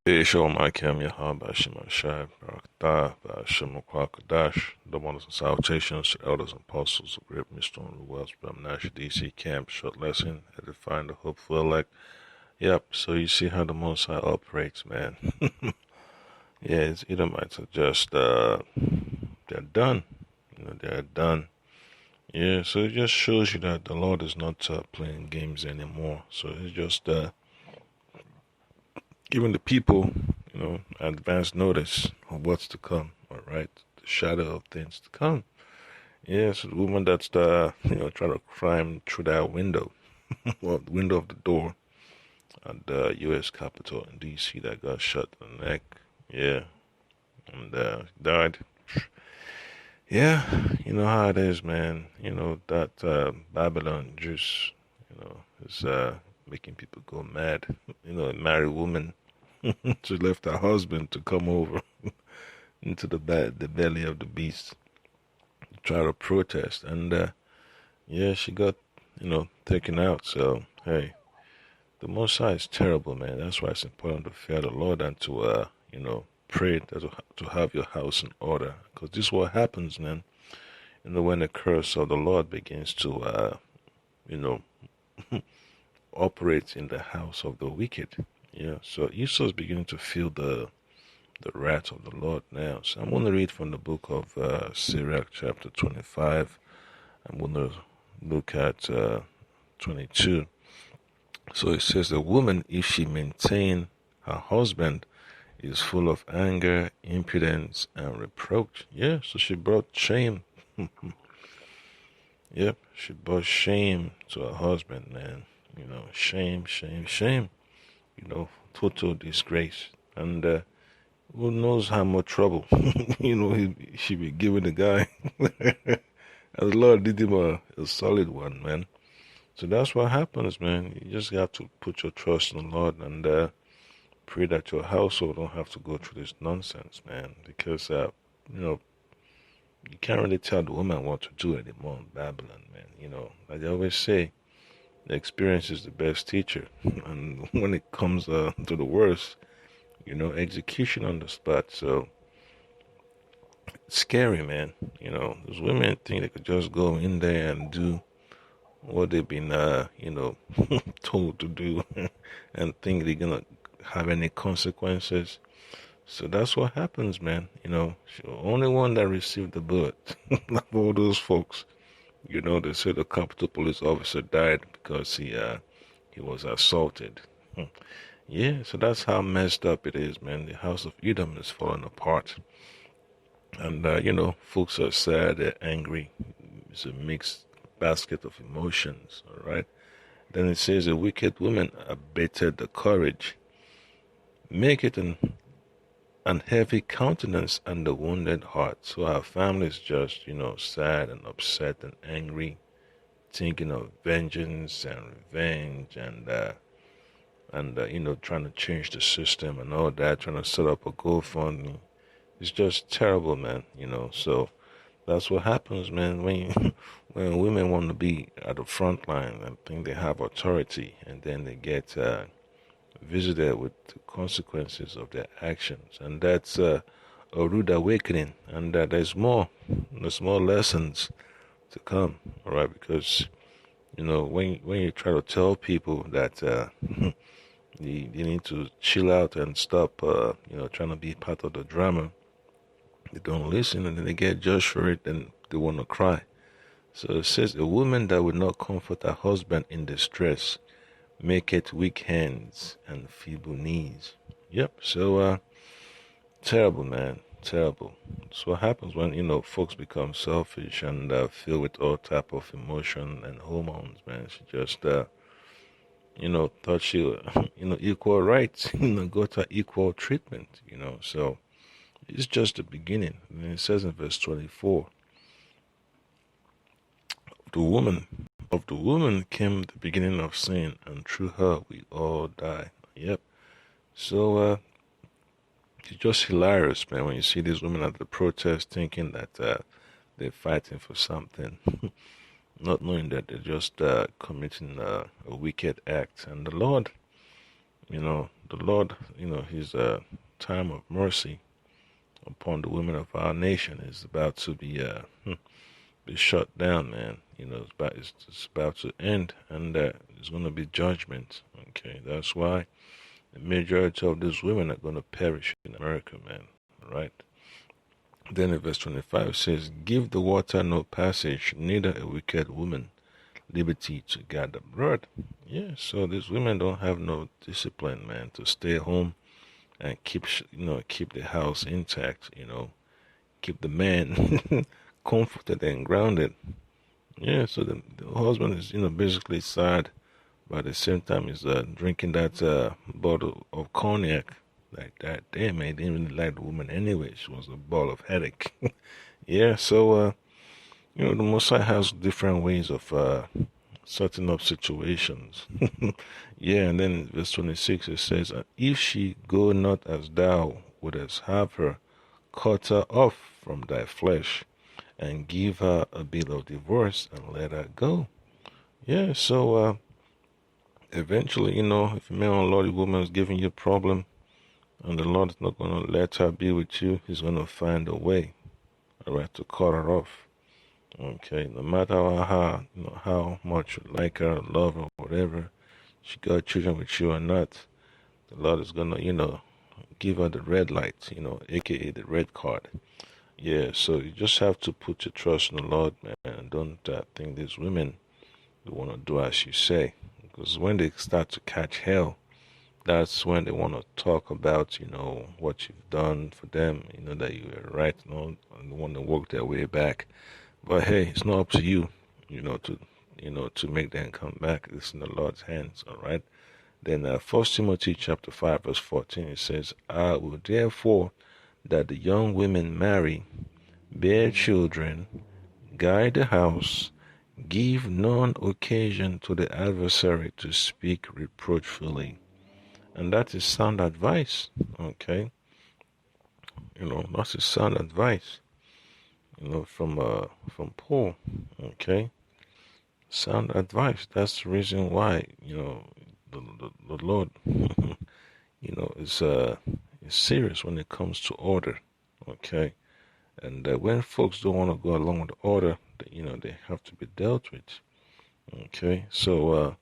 Hey, Shalom Akim Yahab Bashim Shai Barakatah Bashim Kwakadash, the wonders and salutations to elders and apostles of Great Millstone of the Wells, Bram Nash DC Camp, short lesson, edifying the hopeful elect. Yep, so you see how the Most High operates, man. Yeah, his Edomites are just, they're done. They're done. Yeah, so it just shows you that the Lord is not playing games anymore. So it's just giving the people, advance notice of what's to come. All right, the shadow of things to come. Yes, the woman that's trying to climb through that window, well, the window of the door at the U.S. Capitol in D.C. that got shot in the neck. Yeah, and died. Yeah, you know how it is, man. You know that Babylon just, is making people go mad. A married woman, she left her husband to come over into the belly of the beast to try to protest, and yeah, she got taken out. So hey, the Most High is terrible, man. That's why it's important to fear the Lord and to pray to have your house in order, because this is what happens, man. When the curse of the Lord begins to you know operate in the house of the wicked. Yeah, so Esau is beginning to feel the wrath of the Lord now. So I'm going to read from the book of Sirach, chapter 25. I'm going to look at 22. So it says, the woman, if she maintain her husband, is full of anger, impudence, and reproach. Yeah, so she brought shame. Yep, she brought shame to her husband, man. Shame, shame, shame. Total disgrace. And who knows how much trouble, she be giving the guy. And the Lord did him a solid one, man. So that's what happens, man. You just have to put your trust in the Lord and pray that your household don't have to go through this nonsense, man. Because, you can't really tell the woman what to do anymore in Babylon, man. Like they always say, the experience is the best teacher. And when it comes to the worst, execution on the spot. So it's scary, man. Those women think they could just go in there and do what they've been, told to do and think they're gonna have any consequences. So that's what happens, man. She's the only one that received the bullet. Of all those folks, they say the Capitol Police officer died because he was assaulted. Yeah, so that's how messed up it is, man. The House of Edom is falling apart. And, folks are sad, they're angry. It's a mixed basket of emotions, all right? Then it says, a wicked woman abated the courage, make it an heavy countenance and a wounded heart. So our family is just, sad and upset and angry, thinking of vengeance and revenge and trying to change the system and all that, trying to set up a GoFundMe. It's just terrible, man. So that's what happens, man, when when women want to be at the front line and think they have authority, and then they get visited with the consequences of their actions, and that's a rude awakening. And there's more lessons to come, all right? Because when you try to tell people that they need to chill out and stop, trying to be part of the drama, they don't listen, and then they get judged for it, and they want to cry. So it says, a woman that will not comfort her husband in distress maketh weak hands and feeble knees. Yep. So terrible, man. Terrible. That's what happens when folks become selfish and filled with all type of emotion and hormones, man. She just thought she equal rights, go to equal treatment, So it's just the beginning. And it says in verse 24, the woman of the woman came the beginning of sin, and through her we all die. Yep. So it's just hilarious, man, when you see these women at the protest thinking that they're fighting for something, not knowing that they're just committing a wicked act. And the Lord, The Lord, His time of mercy upon the women of our nation is about to be shut down, man. It's about to end, and there's going to be judgment. Okay, that's why the majority of these women are going to perish in America, man. All right. Then in verse 25 it says, "Give the water no passage, neither a wicked woman liberty to gather blood." Yeah, so these women don't have no discipline, man, to stay home and keep the house intact. Keep the man comforted and grounded. Yeah, so the husband is, basically sad, but at the same time he's drinking that bottle of cognac. Like that, damn, man, he didn't really like the woman anyway. She was a ball of headache. Yeah, so the Most High has different ways of sorting up situations. Yeah, and then verse 26 it says, "If she go not as thou wouldest have her, cut her off from thy flesh, and give her a bill of divorce, and let her go." Yeah, so eventually, if a man or Lord, woman is giving you a problem, and the Lord is not going to let her be with you, He's going to find a way, all right, to cut her off. Okay, no matter how much you like her, love her, whatever, she got children with you or not, the Lord is gonna, give her the red light, aka the red card. Yeah, so you just have to put your trust in the Lord, man, and don't think these women they want to do as you say, because when they start to catch hell, that's when they want to talk about, what you've done for them, that you were right, and they want to work their way back. But hey, it's not up to you, to make them come back. It's in the Lord's hands, all right? Then 1 Timothy chapter 5 verse 14 it says, "I will therefore that the young women marry, bear children, guide the house, give none occasion to the adversary to speak reproachfully." And that is sound advice, okay? That's sound advice, from Paul, okay? Sound advice. That's the reason why, the Lord, is serious when it comes to order, okay? And when folks don't want to go along with the order, they have to be dealt with, okay? So,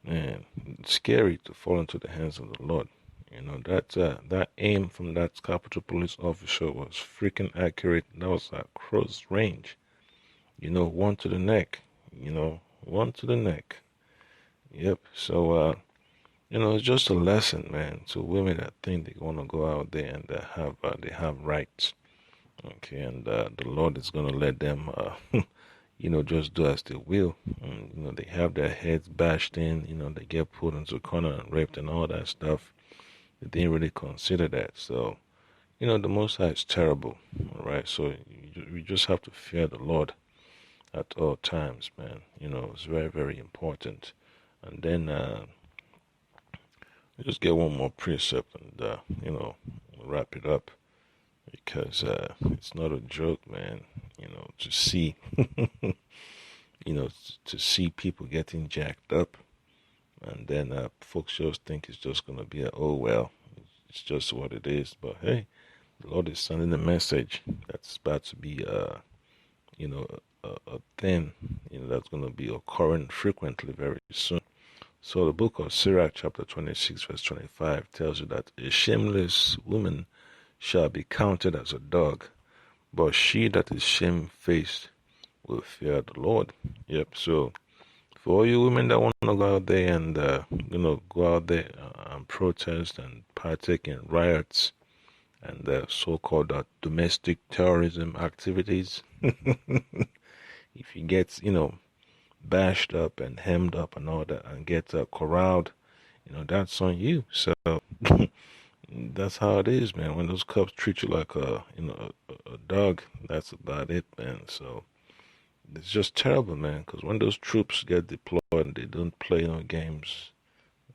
man, it's scary to fall into the hands of the Lord. That aim from that Capitol Police officer was freaking accurate. That was at close range. One to the neck. One to the neck. Yep. So, it's just a lesson, man, to women that think they want to go out there and they have rights. Okay, and the Lord is gonna let them, just do as they will. And, they have their heads bashed in. They get put into a corner and raped and all that stuff. They didn't really consider that. So, the Most High is terrible. All right, so you just have to fear the Lord at all times, man. It's very, very important. And then just get one more precept and wrap it up, because it's not a joke, man. To see to see people getting jacked up, and then folks just think it's just gonna be oh well, it's just what it is. But hey, the Lord is sending a message that's about to be a thing that's gonna be occurring frequently very soon. So the book of Sirach chapter 26 verse 25 tells you that a shameless woman shall be counted as a dog, but she that is shamefaced will fear the Lord. Yep. So for all you women that want to go out there and go out there and protest and partake in riots and so-called domestic terrorism activities, if you get bashed up and hemmed up and all that and get corralled, that's on you. So that's how it is, man. When those cops treat you like a dog, that's about it, man. So it's just terrible, man. Because when those troops get deployed and they don't play no games,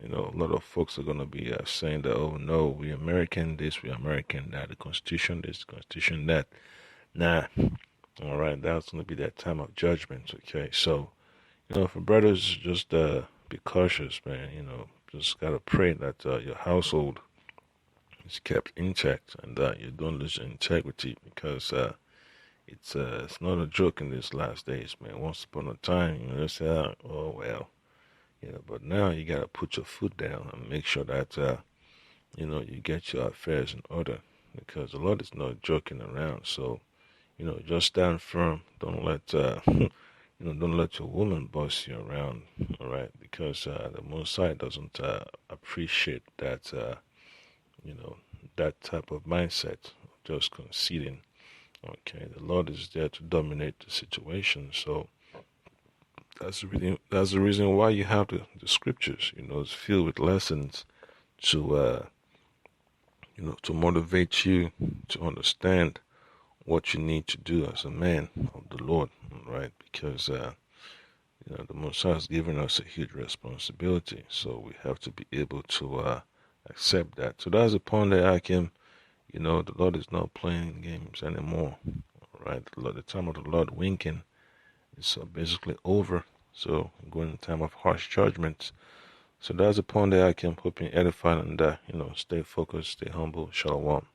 a lot of folks are gonna be saying that, oh no, we American this, we American that, the Constitution this, the Constitution that. Nah, all right, that's gonna be that time of judgment. Okay, so for brothers, just be cautious, man. just gotta pray that your household is kept intact and that you don't lose your integrity because it's not a joke in these last days, man. Once upon a time, they say, oh well, but now you gotta put your foot down and make sure that you get your affairs in order because the Lord is not joking around. So just stand firm. Don't let don't let your woman boss you around. All right, because the Most High doesn't appreciate that. You know that type of mindset, just conceding. Okay, the Lord is there to dominate the situation. So that's the reason why you have the scriptures. It's filled with lessons to to motivate you to understand what you need to do as a man of the Lord, right? Because the Most High has given us a huge responsibility, so we have to be able to accept that. So that's the point that I can, the Lord is not playing games anymore, right? The time of the Lord winking is basically over. So we're going in time of harsh judgment. So that's the point that I can hope you edify and stay focused, stay humble. Shalom.